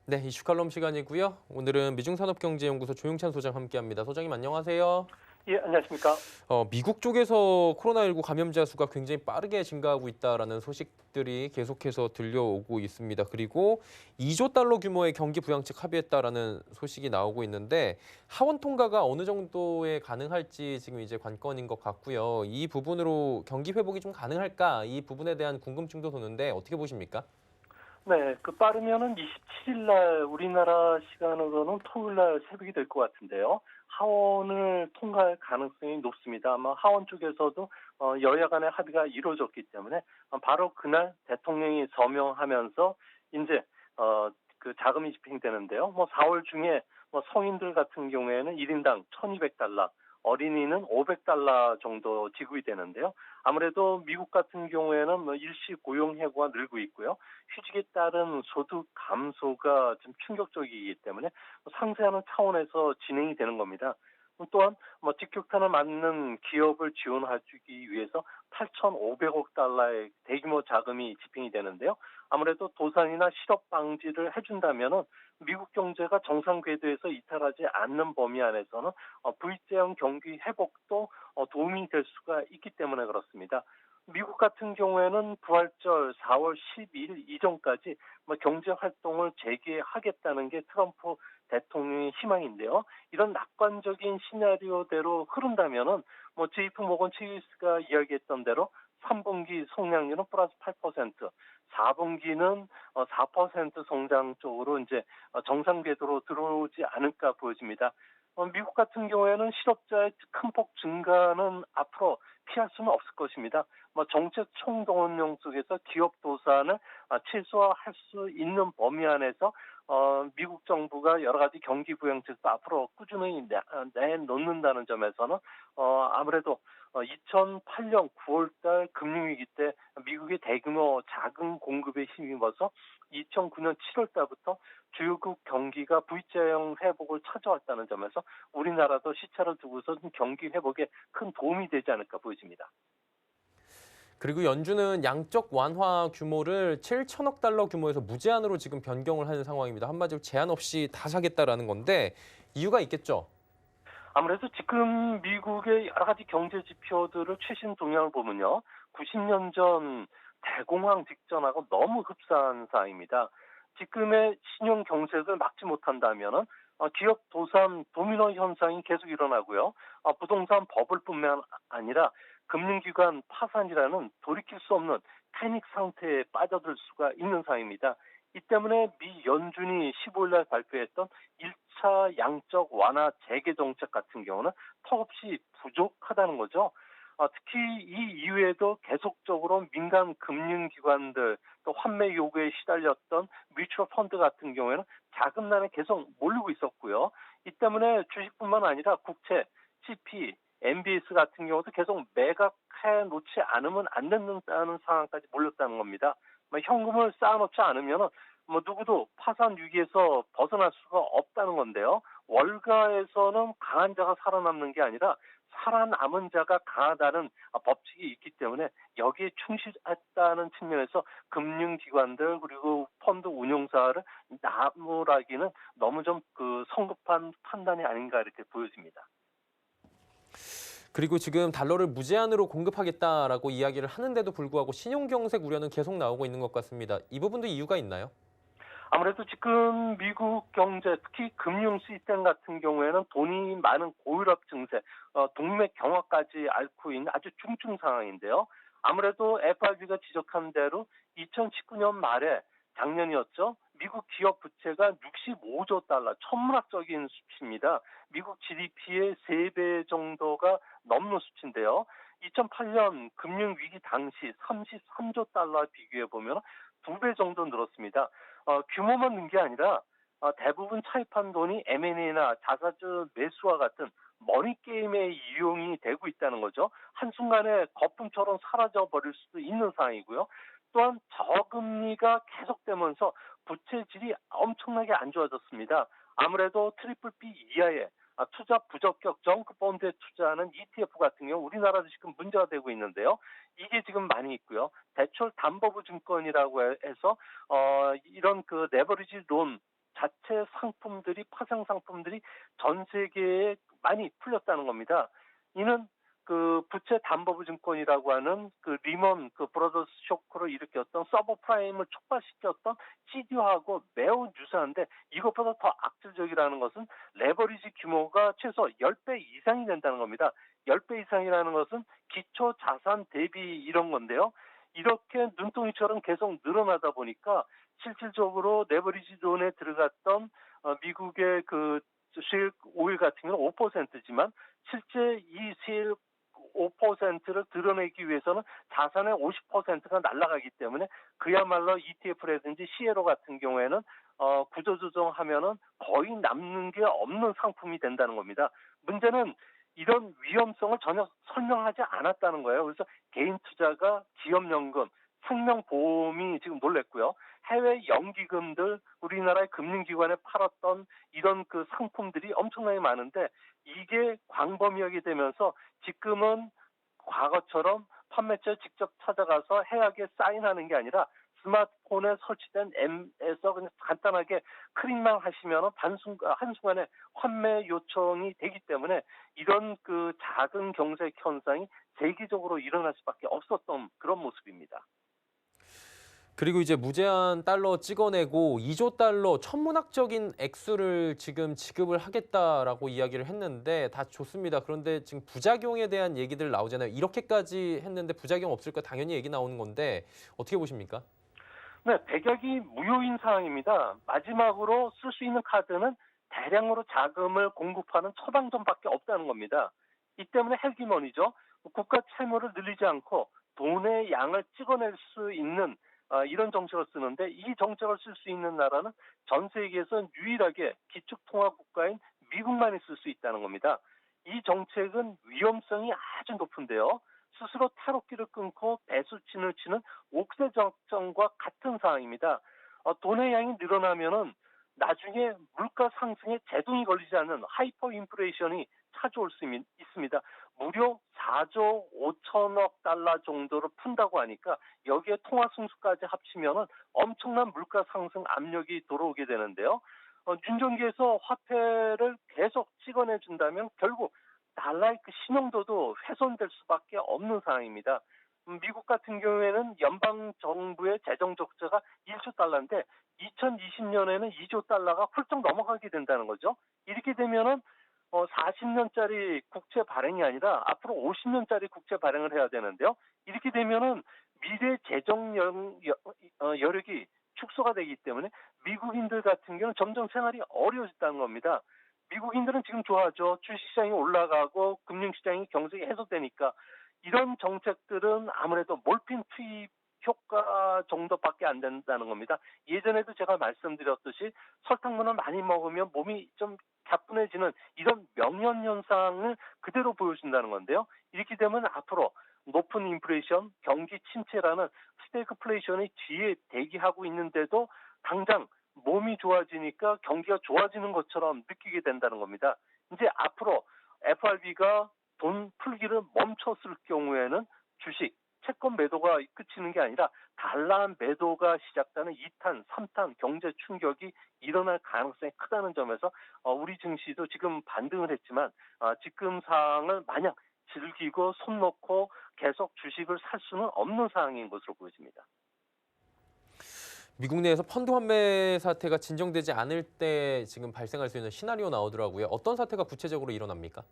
네, 이슈 칼럼 시간이고요. 오늘은 미중산업경제연구소 조용찬 소장 함께합니다. 소장님 안녕하세요. 예, 안녕하십니까? 미국 쪽에서 코로나19 감염자 수가 굉장히 빠르게 증가하고 있다라는 소식들이 계속해서 들려오고 있습니다. 그리고 2조 달러 규모의 경기 부양책 합의했다라는 소식이 나오고 있는데 하원 통과가 어느 정도에 가능할지 지금 이제 관건인 것 같고요. 이 부분으로 경기 회복이 좀 가능할까? 이 부분에 대한 궁금증도 도는데 어떻게 보십니까? 네, 빠르면은 27일 날 우리나라 시간으로는 토요일 날 새벽이 될 것 같은데요. 하원을 통과할 가능성이 높습니다. 아마 하원 쪽에서도 여야 간의 합의가 이루어졌기 때문에 바로 그날 대통령이 서명하면서 이제 자금이 집행되는데요. 4월 중에 성인들 같은 경우에는 1인당 1,200달러, 어린이는 500달러 정도 지급이 되는데요. 아무래도 미국 같은 경우에는 일시 고용 해고가 늘고 있고요. 휴직에 따른 소득 감소가 좀 충격적이기 때문에 상쇄하는 차원에서 진행이 되는 겁니다. 또한 직격탄을 맞는 기업을 지원해주기 위해서 8,500억 달러의 대규모 자금이 집행이 되는데요. 아무래도 도산이나 실업 방지를 해준다면은 미국 경제가 정상 궤도에서 이탈하지 않는 범위 안에서는 V자형 경기 회복도 도움이 될 수가 있기 때문에 그렇습니다. 미국 같은 경우에는 부활절 4월 12일 이전까지 경제 활동을 재개하겠다는 게 트럼프 대통령의 희망인데요. 이런 낙관적인 시나리오대로 흐른다면은 JP 모건 체이스가 이야기했던 대로 3분기 성장률은 플러스 8%, 4분기는 4% 성장 쪽으로 이제 정상 궤도로 들어오지 않을까 보여집니다. 미국 같은 경우에는 실업자의 큰 폭 증가는 앞으로 피할 수는 없을 것입니다. 정책 총동원령 속에서 기업 도산을 최소화할 수 있는 범위 안에서 미국 정부가 여러 가지 경기 부양책도 앞으로 꾸준히 내놓는다는 점에서는 아무래도 2008년 9월달 금융위기 때 미국의 대규모 자금 공급에 힘입어서 2009년 7월달부터 주요국 경기가 V자형 회복을 찾아왔다는 점에서 우리나라도 시차를 두고서 경기 회복에 큰 도움이 되지 않을까 보여집니다. 그리고 연준은 양적 완화 규모를 7천억 달러 규모에서 무제한으로 지금 변경을 하는 상황입니다. 한마디로 제한 없이 다 사겠다라는 건데 이유가 있겠죠? 아무래도 지금 미국의 여러 가지 경제 지표들을 최신 동향을 보면요. 90년 전 대공황 직전하고 너무 흡사한 사항입니다. 지금의 신용 경색을 막지 못한다면은 기업 도산 도미노 현상이 계속 일어나고요. 부동산 버블뿐만 아니라 금융기관 파산이라는 돌이킬 수 없는 패닉 상태에 빠져들 수가 있는 상황입니다. 이 때문에 미 연준이 15일 날 발표했던 1차 양적 완화 재개 정책 같은 경우는 턱없이 부족하다는 거죠. 특히 이 이후에도 계속적으로 민간 금융기관들 또 환매 요구에 시달렸던 뮤추얼 펀드 같은 경우에는 자금난에 계속 몰리고 있었고요. 이 때문에 주식뿐만 아니라 국채, CP, MBS 같은 경우도 계속 매각해 놓지 않으면 안 된다는 상황까지 몰렸다는 겁니다. 현금을 쌓아놓지 않으면 누구도 파산 위기에서 벗어날 수가 없다는 건데요. 월가에서는 강한 자가 살아남는 게 아니라 살아남은 자가 강하다는 법칙이 있기 때문에 여기에 충실했다는 측면에서 금융기관들 그리고 펀드 운용사를 나무라기는 너무 좀 성급한 판단이 아닌가 이렇게 보여집니다. 그리고 지금 달러를 무제한으로 공급하겠다라고 이야기를 하는데도 불구하고 신용경색 우려는 계속 나오고 있는 것 같습니다. 이 부분도 이유가 있나요? 아무래도 지금 미국 경제, 특히 금융 시스템 같은 경우에는 돈이 많은 고유럽 증세, 동맥 경화까지 앓고 있는 아주 중증 상황인데요. 아무래도 FRB가 지적한 대로 2019년 말에 작년이었죠. 미국 기업 부채가 65조 달러, 천문학적인 수치입니다. 미국 GDP의 3배 정도가 넘는 수치인데요. 2008년 금융위기 당시 33조 달러와 비교해 보면 2배 정도 늘었습니다. 규모만 는 게 아니라 대부분 차입한 돈이 M&A나 자사주 매수와 같은 머니 게임에 이용이 되고 있다는 거죠. 한순간에 거품처럼 사라져 버릴 수도 있는 상황이고요. 또한 저금리가 계속되면서 부채질이 엄청나게 안 좋아졌습니다. 아무래도 트리플 B 이하의 투자 부적격 정크 펀드에 투자하는 ETF 같은 경우 우리나라도 지금 문제가 되고 있는데요. 이게 지금 많이 있고요. 대출 담보부 증권이라고 해서 이런 레버리지 론 자체 상품들이 파생 상품들이 전 세계에 많이 풀렸다는 겁니다. 이는 그 부채 담보부 증권이라고 하는 그 리먼 그 브러더스 쇼크를 일으켰던 서브프라임을 촉발시켰던 CDO하고 매우 유사한데 이것보다 더 악질적이라는 것은 레버리지 규모가 최소 10배 이상이 된다는 겁니다. 10배 이상이라는 것은 기초 자산 대비 이런 건데요. 이렇게 눈덩이처럼 계속 늘어나다 보니까 실질적으로 레버리지 존에 들어갔던 미국의 그 실 오일 같은 경우는 5%지만 실제 이 실 5%를 드러내기 위해서는 자산의 50%가 날아가기 때문에 그야말로 ETF라든지 CLO 같은 경우에는 구조조정하면은 거의 남는 게 없는 상품이 된다는 겁니다. 문제는 이런 위험성을 전혀 설명하지 않았다는 거예요. 그래서 개인 투자가 기업연금, 생명보험이 지금 놀랬고요. 해외 연기금들 우리나라의 금융기관에 팔았던 이런 그 상품들이 엄청나게 많은데 이게 광범위하게 되면서 지금은 과거처럼 판매처에 직접 찾아가서 해약에 사인하는 게 아니라 스마트폰에 설치된 앱에서 그냥 간단하게 클릭만 하시면 한순간에 환매 요청이 되기 때문에 이런 그 작은 경제 현상이 세계적으로 일어날 수밖에 없었던 그런 모습입니다. 그리고 이제 무제한 달러 찍어내고 2조 달러 천문학적인 액수를 지금 지급을 하겠다라고 이야기를 했는데 다 좋습니다. 그런데 지금 부작용에 대한 얘기들 나오잖아요. 이렇게까지 했는데 부작용 없을까 당연히 얘기 나오는 건데 어떻게 보십니까? 네, 백약이 무효인 상황입니다. 마지막으로 쓸 수 있는 카드는 대량으로 자금을 공급하는 처방전밖에 없다는 겁니다. 이 때문에 헬기머니죠. 국가 채무를 늘리지 않고 돈의 양을 찍어낼 수 있는 이런 정책을 쓰는데 이 정책을 쓸 수 있는 나라는 전 세계에서 유일하게 기축통화국가인 미국만이 쓸 수 있다는 겁니다. 이 정책은 위험성이 아주 높은데요. 스스로 탈옥기를 끊고 배수진을 치는 옥새 정책과 같은 상황입니다. 돈의 양이 늘어나면은 나중에 물가 상승에 제동이 걸리지 않는 하이퍼 인플레이션이 찾아올 수 있습니다. 무려 4조 5천억 달러 정도를 푼다고 하니까 여기에 통화 승수까지 합치면은 엄청난 물가 상승 압력이 들어오게 되는데요. 윤정기에서 화폐를 계속 찍어내 준다면 결국 달러의 그 신용도도 훼손될 수밖에 없는 상황입니다. 미국 같은 경우에는 연방 정부의 재정 적자가 1조 달러인데 2020년에는 2조 달러가 훌쩍 넘어가게 된다는 거죠. 이렇게 되면은 40년짜리 국채 발행이 아니라 앞으로 50년짜리 국채 발행을 해야 되는데요. 이렇게 되면은 미래 재정 여력이 축소가 되기 때문에 미국인들 같은 경우는 점점 생활이 어려워졌다는 겁니다. 미국인들은 지금 좋아하죠. 주식시장이 올라가고 금융시장이 경색이 해소되니까 이런 정책들은 아무래도 몰핀 투입 효과 정도밖에 안 된다는 겁니다. 예전에도 제가 말씀드렸듯이 설탕물을 많이 먹으면 몸이 좀 가뿐해지는 이런 명현현상을 그대로 보여준다는 건데요. 이렇게 되면 앞으로 높은 인플레이션, 경기 침체라는 스태그플레이션이 뒤에 대기하고 있는데도 당장 몸이 좋아지니까 경기가 좋아지는 것처럼 느끼게 된다는 겁니다. 이제 앞으로 FRB가 돈 풀기를 멈췄을 경우에는 주식, 채권 매도가 그치는 게 아니라 달러 매도가 시작되는 2탄, 3탄 경제 충격이 일어날 가능성이 크다는 점에서 우리 증시도 지금 반등을 했지만 지금 상황을 마냥 즐기고 손 놓고 계속 주식을 살 수는 없는 상황인 것으로 보여집니다. 미국 내에서 펀드 환매 사태가 진정되지 않을 때 지금 발생할 수 있는 시나리오 나오더라고요. 어떤 사태가 구체적으로 일어납니까?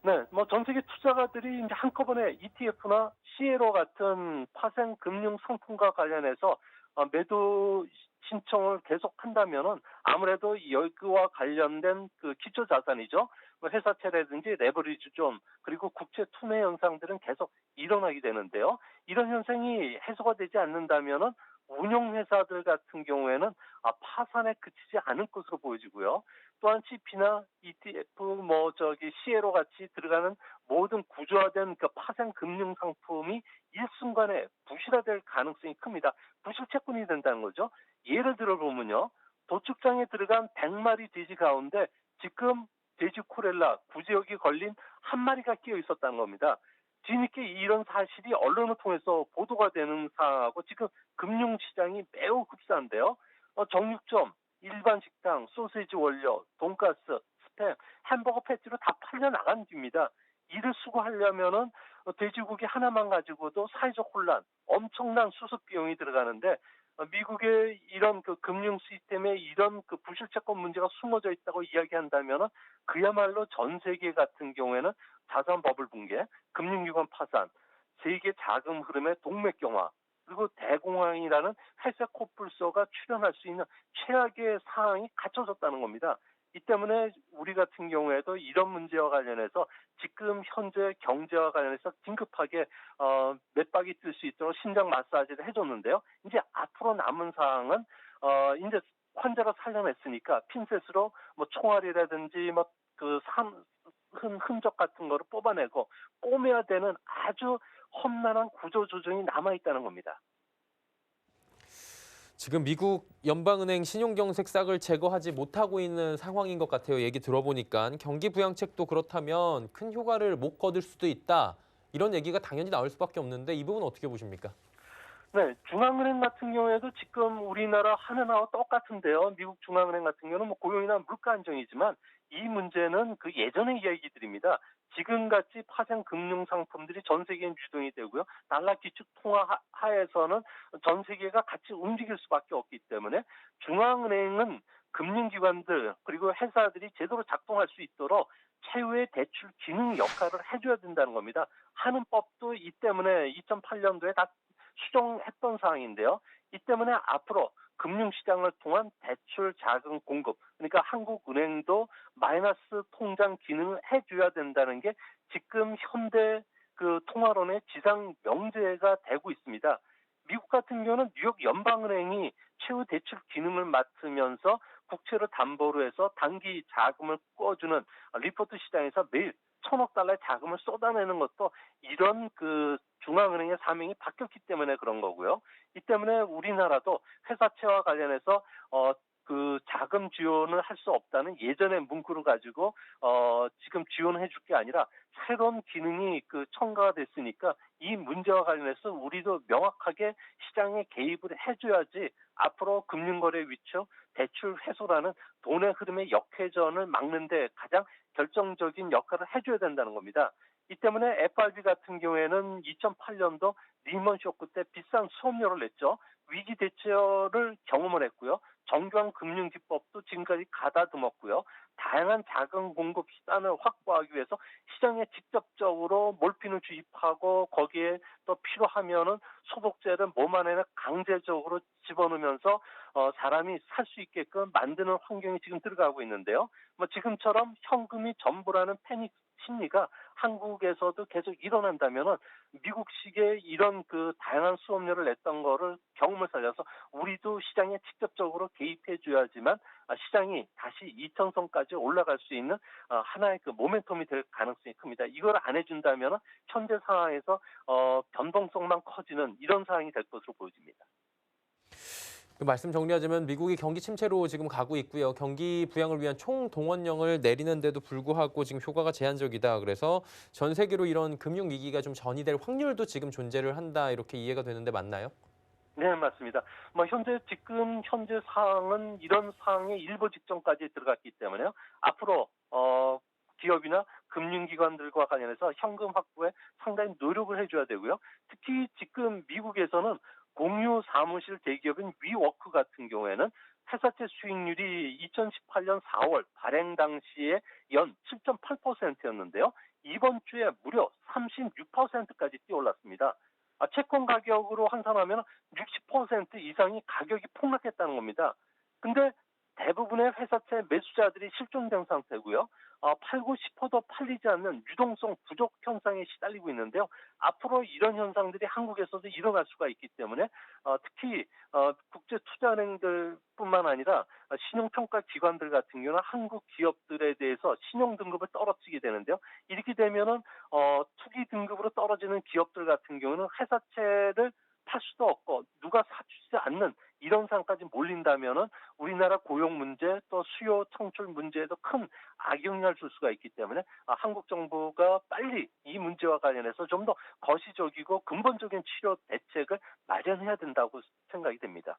네, 뭐 전 세계 투자가들이 이제 한꺼번에 ETF나 CLO 같은 파생 금융 상품과 관련해서 매도 신청을 계속 한다면은 아무래도 여기와 관련된 그 기초 자산이죠. 뭐 회사채라든지 레버리지 좀 그리고 국채 투매 현상들은 계속 일어나게 되는데요. 이런 현상이 해소가 되지 않는다면은 운용회사들 같은 경우에는 파산에 그치지 않을 것으로 보여지고요. 또한 CP나 ETF, CLO 같이 들어가는 모든 구조화된 그 파생 금융 상품이 일순간에 부실화될 가능성이 큽니다. 부실 채권이 된다는 거죠. 예를 들어 보면요. 도축장에 들어간 100마리 돼지 가운데 지금 돼지 코렐라 구제역이 걸린 한 마리가 끼어 있었다는 겁니다. 뒤늦게 이런 사실이 언론을 통해서 보도가 되는 상황하고 지금 금융시장이 매우 급사한데요. 정육점 일반 식당, 소시지 원료, 돈가스, 스팸, 햄버거 패티로 다 팔려 나간 뒤입니다. 이를 수거하려면은 돼지고기 하나만 가지고도 사회적 혼란, 엄청난 수습 비용이 들어가는데 미국의 이런 그 금융 시스템에 이런 그 부실채권 문제가 숨어져 있다고 이야기한다면은 그야말로 전 세계 같은 경우에는 자산 버블 붕괴, 금융기관 파산, 세계 자금 흐름의 동맥경화, 그리고 대공황이라는 회색 코뿔소가 출현할 수 있는 최악의 상황이 갖춰졌다는 겁니다. 이 때문에 우리 같은 경우에도 이런 문제와 관련해서 지금 현재 경제와 관련해서 긴급하게 맥박이 뜰 수 있도록 심장 마사지를 해줬는데요. 이제 앞으로 남은 사항은 이제 환자를 살려냈으니까 핀셋으로 뭐 총알이라든지 뭐 그 흔적 같은 거를 뽑아내고 꼬매야 되는 아주 험난한 구조조정이 남아 있다는 겁니다. 지금 미국 연방은행 신용경색싹을 제거하지 못하고 있는 상황인 것 같아요. 얘기 들어보니까 경기 부양책도 그렇다면 큰 효과를 못 거둘 수도 있다. 이런 얘기가 당연히 나올 수밖에 없는데 이 부분 어떻게 보십니까? 네, 중앙은행 같은 경우에도 지금 우리나라 하느나와 똑같은데요. 미국 중앙은행 같은 경우는 뭐 고용이나 물가 안정이지만 이 문제는 그 예전의 이야기들입니다. 지금같이 파생 금융 상품들이 전 세계에 유동이 되고요. 달러 기축 통화 하에서는 전 세계가 같이 움직일 수밖에 없기 때문에 중앙은행은 금융기관들 그리고 회사들이 제대로 작동할 수 있도록 최후의 대출 기능 역할을 해줘야 된다는 겁니다. 하는 법도 이 때문에 2008년도에 다 수정했던 사항인데요. 이 때문에 앞으로 금융시장을 통한 대출 자금 공급, 그러니까 한국은행도 마이너스 통장 기능을 해줘야 된다는 게 지금 현대 그 통화론의 지상 명제가 되고 있습니다. 미국 같은 경우는 뉴욕 연방은행이 최후 대출 기능을 맡으면서 국채를 담보로 해서 단기 자금을 꿔주는 리포트 시장에서 매일 1,000억 달러의 자금을 쏟아내는 것도 이런 그 중앙은행의 사명이 바뀌었기 때문에 그런 거고요. 이 때문에 우리나라도 회사채와 관련해서 그 자금 지원을 할 수 없다는 예전의 문구를 가지고 지금 지원해 줄 게 아니라 새로운 기능이 그 첨가가 됐으니까 이 문제와 관련해서 우리도 명확하게 시장에 개입을 해줘야지 앞으로 금융거래 위축, 대출 회수라는 돈의 흐름의 역회전을 막는데 가장 결정적인 역할을 해줘야 된다는 겁니다. 이 때문에 FRB 같은 경우에는 2008년도 리먼 쇼크 때 비싼 수업료를 냈죠. 위기 대처를 경험을 했고요. 정교한 금융 기법도 지금까지 가다듬었고요. 다양한 자금 공급 수단을 확보하기 위해서 시장에 직접적으로 몰핀을 주입하고 거기에 또 필요하면은 소독제를 몸 안에는 강제적으로 집어넣으면서 사람이 살 수 있게끔 만드는 환경이 지금 들어가고 있는데요. 뭐 지금처럼 현금이 전부라는 패닉 심리가 한국에서도 계속 일어난다면은 미국식의 이런 그 다양한 수업료를 냈던 거를 경험을 살려서 우리도 시장에 직접적으로 개입해 줘야지만 시장이 다시 2천선까지 올라갈 수 있는 하나의 그 모멘텀이 될 가능성이 큽니다. 이걸 안 해준다면은 현재 상황에서 변동성만 커지는 이런 상황이 될 것으로 보여집니다. 그 말씀 정리하자면 미국이 경기 침체로 지금 가고 있고요. 경기 부양을 위한 총동원령을 내리는데도 불구하고 지금 효과가 제한적이다. 그래서 전 세계로 이런 금융 위기가 좀 전이될 확률도 지금 존재를 한다. 이렇게 이해가 되는데 맞나요? 네, 맞습니다. 뭐 지금 현재 상황은 이런 상황의 일부 직전까지 들어갔기 때문에요. 앞으로 기업이나 금융기관들과 관련해서 현금 확보에 상당히 노력을 해줘야 되고요. 특히 지금 미국에서는 공유 사무실 대기업인 위워크 같은 경우에는 회사채 수익률이 2018년 4월 발행 당시에 연 7.8%였는데요. 이번 주에 무려 36%까지 뛰어올랐습니다. 채권 가격으로 환산하면 60% 이상이 가격이 폭락했다는 겁니다. 근데 대부분의 회사채 매수자들이 실종된 상태고요. 팔고 싶어도 팔리지 않는 유동성 부족 현상에 시달리고 있는데요. 앞으로 이런 현상들이 한국에서도 일어날 수가 있기 때문에 특히 국제투자은행들뿐만 아니라 신용평가 기관들 같은 경우는 한국 기업들에 대해서 신용 등급을 떨어뜨리게 되는데요. 이렇게 되면은 투기 등급으로 떨어지는 기업들 같은 경우는 회사채를 팔 수도 없고 누가 사주지 않는 이런 상황까지 몰린다면은 우리나라 고용 문제 또 수요 창출 문제에도 큰 악영향을 줄 수가 있기 때문에 한국 정부가 빨리 이 문제와 관련해서 좀 더 거시적이고 근본적인 치료 대책을 마련해야 된다고 생각이 됩니다.